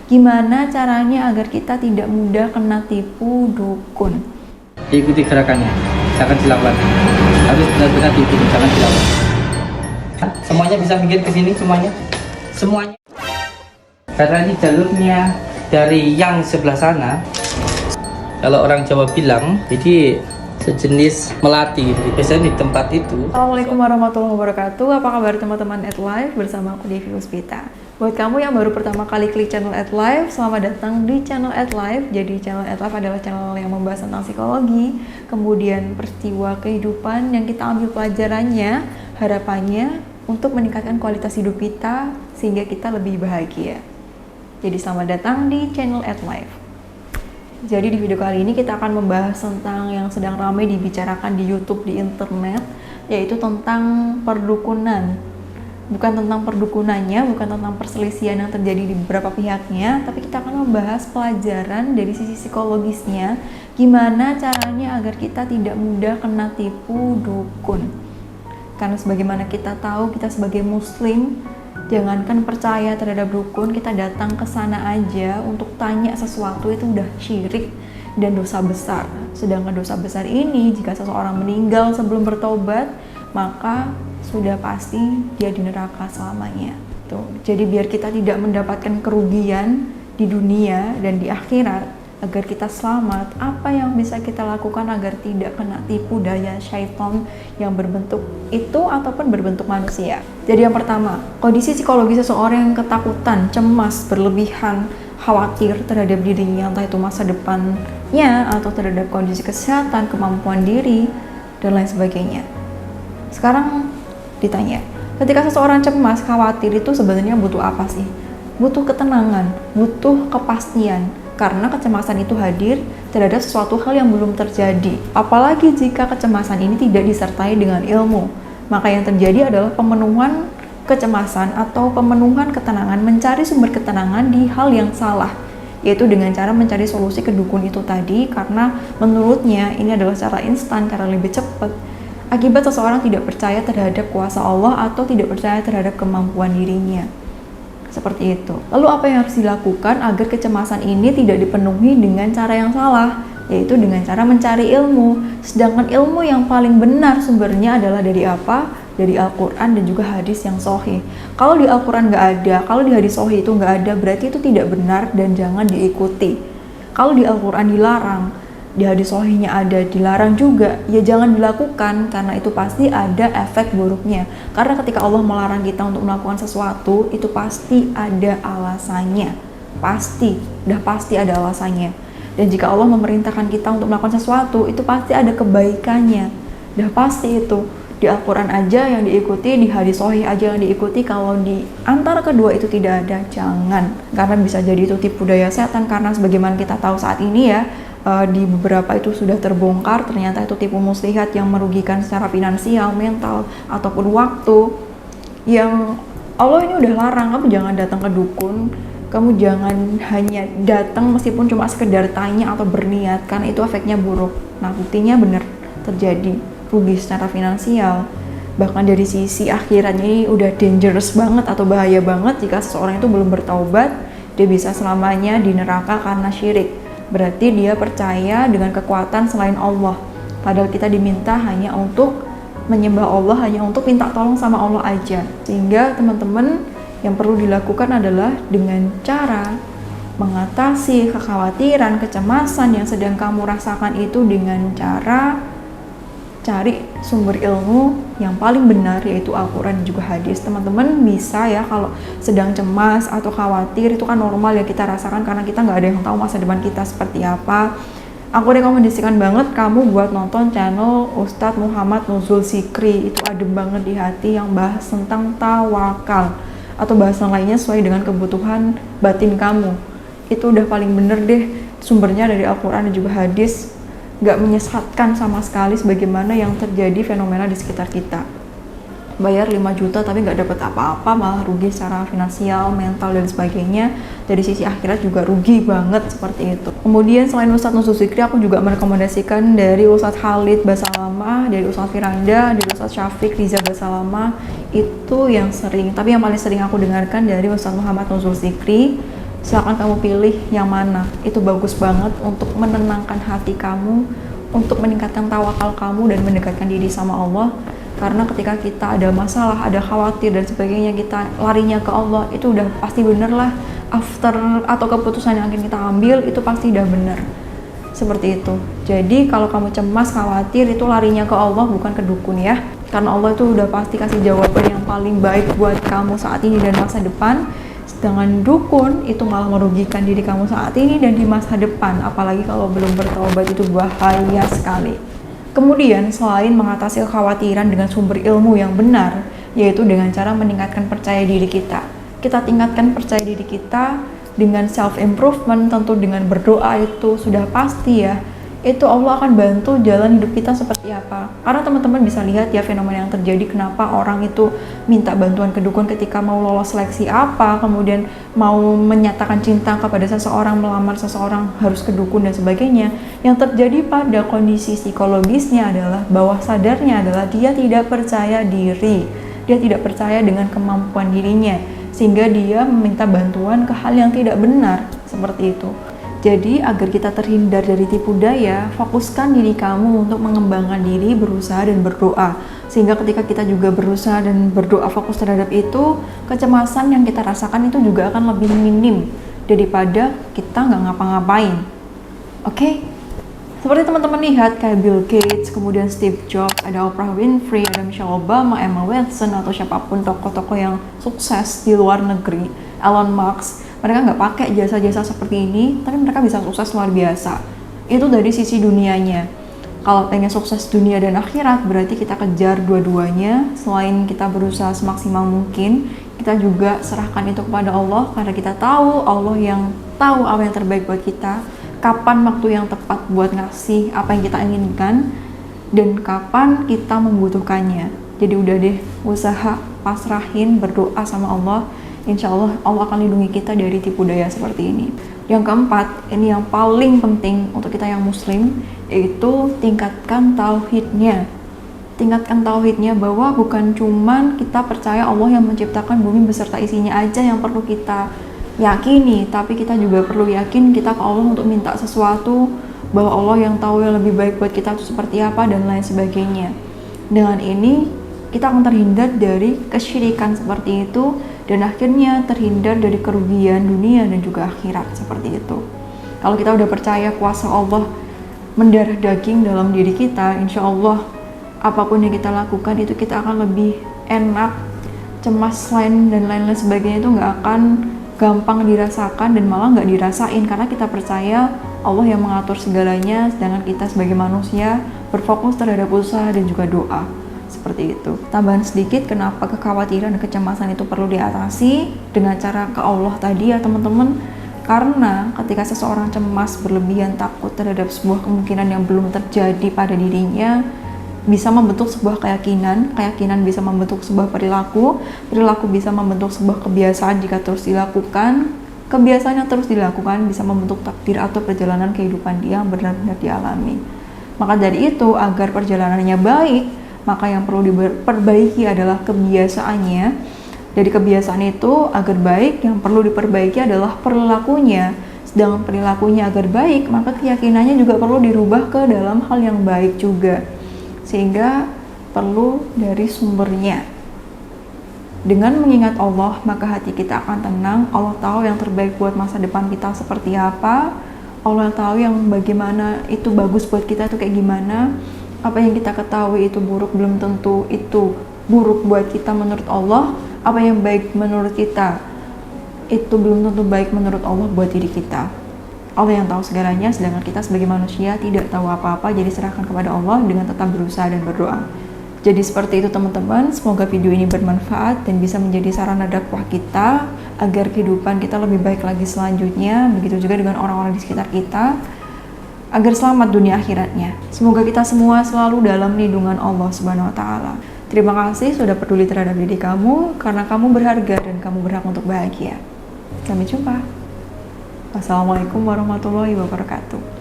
Gimana caranya agar kita tidak mudah kena tipu dukun? Ikuti gerakannya, jangan dilawan. Harus benar-benar diikuti, jangan dilawan. Semuanya bisa bikin ke sini, semuanya. Karena ini jalurnya dari yang sebelah sana. Kalau orang Jawa bilang, jadi sejenis melati. Biasanya di tempat itu. Assalamualaikum warahmatullahi wabarakatuh. Apa kabar teman-teman @live, bersama aku Devi Puspita. Buat kamu yang baru pertama kali klik channel @live, selamat datang di channel @live. Jadi channel @live adalah channel yang membahas tentang psikologi, kemudian peristiwa kehidupan yang kita ambil pelajarannya, harapannya untuk meningkatkan kualitas hidup kita sehingga kita lebih bahagia. Jadi selamat datang di channel @live. Jadi di video kali ini kita akan membahas tentang yang sedang ramai dibicarakan di YouTube, di internet, yaitu tentang perdukunan. Bukan tentang perdukunannya, bukan tentang perselisihan yang terjadi di beberapa pihaknya, tapi kita akan membahas pelajaran dari sisi psikologisnya, gimana caranya agar kita tidak mudah kena tipu dukun. Karena sebagaimana kita tahu, kita sebagai muslim, jangankan percaya terhadap dukun, kita datang ke sana aja untuk tanya sesuatu itu udah syirik dan dosa besar. Sedangkan dosa besar ini, jika seseorang meninggal sebelum bertobat, maka sudah pasti dia di neraka selamanya. Tuh. Jadi biar kita tidak mendapatkan kerugian di dunia dan di akhirat, agar kita selamat, apa yang bisa kita lakukan agar tidak kena tipu daya syaitan yang berbentuk itu ataupun berbentuk manusia. Jadi yang pertama, kondisi psikologi seseorang yang ketakutan, cemas, berlebihan, khawatir terhadap dirinya, entah itu masa depannya atau terhadap kondisi kesehatan, kemampuan diri, dan lain sebagainya. Sekarang ditanya, ketika seseorang cemas, khawatir itu sebenarnya butuh apa sih? Butuh ketenangan, butuh kepastian. Karena kecemasan itu hadir terhadap sesuatu hal yang belum terjadi. Apalagi jika kecemasan ini tidak disertai dengan ilmu. Maka yang terjadi adalah pemenuhan kecemasan atau pemenuhan ketenangan, mencari sumber ketenangan di hal yang salah. Yaitu dengan cara mencari solusi ke dukun itu tadi, karena menurutnya ini adalah cara instan, cara lebih cepat. Akibat seseorang tidak percaya terhadap kuasa Allah atau tidak percaya terhadap kemampuan dirinya. Seperti itu. Lalu apa yang harus dilakukan agar kecemasan ini tidak dipenuhi dengan cara yang salah? Yaitu dengan cara mencari ilmu. Sedangkan ilmu yang paling benar sumbernya adalah dari apa? Dari Al-Quran dan juga hadis yang sahih. Kalau di Al-Quran nggak ada, kalau di hadis sahih itu nggak ada, berarti itu tidak benar dan jangan diikuti. Kalau di Al-Quran dilarang, di hadis sahihnya ada dilarang juga, ya jangan dilakukan, karena itu pasti ada efek buruknya. Karena ketika Allah melarang kita untuk melakukan sesuatu, itu pasti ada alasannya. Udah pasti ada alasannya. Dan jika Allah memerintahkan kita untuk melakukan sesuatu, itu pasti ada kebaikannya. Udah pasti itu. Di Al-Quran aja yang diikuti, di hadis sahih aja yang diikuti. Kalau di antara kedua itu tidak ada, jangan. Karena bisa jadi itu tipu daya setan, karena sebagaimana kita tahu saat ini ya, di beberapa itu sudah terbongkar, ternyata itu tipu muslihat yang merugikan secara finansial, mental, ataupun waktu. Yang Allah ini udah larang, kamu jangan datang ke dukun, kamu jangan hanya datang meskipun cuma sekedar tanya atau berniat, karena itu efeknya buruk. Nah buktinya benar terjadi, rugi secara finansial. Bahkan dari sisi akhiratnya ini udah dangerous banget atau bahaya banget jika seseorang itu belum bertaubat, dia bisa selamanya di neraka karena syirik. Berarti dia percaya dengan kekuatan selain Allah. Padahal kita diminta hanya untuk menyembah Allah, hanya untuk minta tolong sama Allah aja. Sehingga teman-teman yang perlu dilakukan adalah dengan cara mengatasi kekhawatiran, kecemasan yang sedang kamu rasakan itu dengan cara cari sumber ilmu yang paling benar, yaitu Al-Quran dan juga hadis. Teman-teman bisa ya, kalau sedang cemas atau khawatir, itu kan normal ya kita rasakan, karena kita nggak ada yang tahu masa depan kita seperti apa. Aku rekomendasikan banget kamu buat nonton channel Ustadz Muhammad Nuzul Zikri. Itu adem banget di hati, yang bahas tentang tawakal atau bahasan lainnya sesuai dengan kebutuhan batin kamu. Itu udah paling bener deh, sumbernya dari Al-Quran dan juga hadis. Nggak menyesatkan sama sekali sebagaimana yang terjadi fenomena di sekitar kita. Bayar 5 juta tapi nggak dapat apa-apa, malah rugi secara finansial, mental, dan sebagainya. Dari sisi akhirat juga rugi banget seperti itu. Kemudian selain Ustadz Nuzul Zikri, aku juga merekomendasikan dari Ustadz Khalid Basalamah, dari Ustadz Firanda, dari Ustadz Syafiq Riza Basalamah. Itu yang sering, tapi yang paling sering aku dengarkan dari Ustadz Muhammad Nuzul Zikri. Silakan kamu pilih yang mana. Itu bagus banget untuk menenangkan hati kamu, untuk meningkatkan tawakal kamu dan mendekatkan diri sama Allah. Karena ketika kita ada masalah, ada khawatir dan sebagainya, kita larinya ke Allah, itu udah pasti bener lah. After atau keputusan yang akan kita ambil itu pasti udah bener. Seperti itu. Jadi kalau kamu cemas, khawatir, itu larinya ke Allah, bukan ke dukun ya. Karena Allah itu udah pasti kasih jawaban yang paling baik buat kamu saat ini dan masa depan. Sedangkan dukun itu malah merugikan diri kamu saat ini dan di masa depan. Apalagi kalau belum bertobat, itu bahaya sekali. Kemudian selain mengatasi kekhawatiran dengan sumber ilmu yang benar, yaitu dengan cara meningkatkan percaya diri kita. Kita tingkatkan percaya diri kita dengan self improvement, tentu dengan berdoa itu sudah pasti ya. Itu Allah akan bantu jalan hidup kita seperti apa. Karena teman-teman bisa lihat ya fenomena yang terjadi, kenapa orang itu minta bantuan ke dukun ketika mau lolos seleksi apa, kemudian mau menyatakan cinta kepada seseorang, melamar seseorang harus ke dukun dan sebagainya. Yang terjadi pada kondisi psikologisnya adalah bawah sadarnya adalah dia tidak percaya diri, dia tidak percaya dengan kemampuan dirinya, sehingga dia meminta bantuan ke hal yang tidak benar, seperti itu. Jadi agar kita terhindar dari tipu daya, fokuskan diri kamu untuk mengembangkan diri, berusaha dan berdoa. Sehingga ketika kita juga berusaha dan berdoa fokus terhadap itu, kecemasan yang kita rasakan itu juga akan lebih minim daripada kita nggak ngapa-ngapain. Oke? Seperti teman-teman lihat kayak Bill Gates, kemudian Steve Jobs, ada Oprah Winfrey, ada Michelle Obama, Emma Watson, atau siapapun tokoh-tokoh yang sukses di luar negeri, Elon Musk. Mereka nggak pakai jasa-jasa seperti ini, tapi mereka bisa sukses luar biasa. Itu dari sisi dunianya. Kalau pengen sukses dunia dan akhirat, berarti kita kejar dua-duanya. Selain kita berusaha semaksimal mungkin, kita juga serahkan itu kepada Allah, karena kita tahu Allah yang tahu apa yang terbaik buat kita, kapan waktu yang tepat buat ngasih apa yang kita inginkan, dan kapan kita membutuhkannya. Jadi udah deh, usaha pasrahin, berdoa sama Allah. Insya Allah, Allah akan lindungi kita dari tipu daya seperti ini. Yang keempat, ini yang paling penting untuk kita yang muslim, yaitu tingkatkan tauhidnya. Tingkatkan tauhidnya bahwa bukan cuman kita percaya Allah yang menciptakan bumi beserta isinya aja yang perlu kita yakini, tapi kita juga perlu yakin kita ke Allah untuk minta sesuatu, bahwa Allah yang tahu yang lebih baik buat kita itu seperti apa dan lain sebagainya. Dengan ini, kita akan terhindar dari kesyirikan seperti itu, dan akhirnya terhindar dari kerugian dunia dan juga akhirat seperti itu. Kalau kita udah percaya kuasa Allah mendarah daging dalam diri kita, insya Allah apapun yang kita lakukan itu kita akan lebih enak, cemas lain dan lain-lain sebagainya itu nggak akan gampang dirasakan dan malah nggak dirasain, karena kita percaya Allah yang mengatur segalanya, sedangkan kita sebagai manusia berfokus terhadap usaha dan juga doa. Seperti itu. Tambahan sedikit kenapa kekhawatiran dan kecemasan itu perlu diatasi dengan cara ke Allah tadi ya teman-teman. Karena ketika seseorang cemas berlebihan, takut terhadap sebuah kemungkinan yang belum terjadi pada dirinya, bisa membentuk sebuah keyakinan bisa membentuk sebuah perilaku bisa membentuk sebuah kebiasaan jika terus dilakukan, kebiasaan yang terus dilakukan bisa membentuk takdir atau perjalanan kehidupan dia yang benar-benar dialami. Maka dari itu, agar perjalanannya baik, maka yang perlu diperbaiki adalah kebiasaannya. Dari kebiasaan itu agar baik, yang perlu diperbaiki adalah perilakunya. Sedangkan perilakunya agar baik, maka keyakinannya juga perlu dirubah ke dalam hal yang baik juga. Sehingga perlu dari sumbernya. Dengan mengingat Allah, maka hati kita akan tenang. Allah tahu yang terbaik buat masa depan kita seperti apa. Allah tahu yang bagaimana itu bagus buat kita itu kayak gimana. Apa yang kita ketahui itu buruk belum tentu itu buruk buat kita menurut Allah. Apa yang baik menurut kita itu belum tentu baik menurut Allah buat diri kita. Allah yang tahu segalanya, sedangkan kita sebagai manusia tidak tahu apa-apa. Jadi serahkan kepada Allah dengan tetap berusaha dan berdoa. Jadi seperti itu teman-teman, semoga video ini bermanfaat dan bisa menjadi sarana dakwah kita agar kehidupan kita lebih baik lagi selanjutnya. Begitu juga dengan orang-orang di sekitar kita, agar selamat dunia akhiratnya. Semoga kita semua selalu dalam lindungan Allah Subhanahu wa taala. Terima kasih sudah peduli terhadap diri kamu, karena kamu berharga dan kamu berhak untuk bahagia. Sampai jumpa. Wassalamualaikum warahmatullahi wabarakatuh.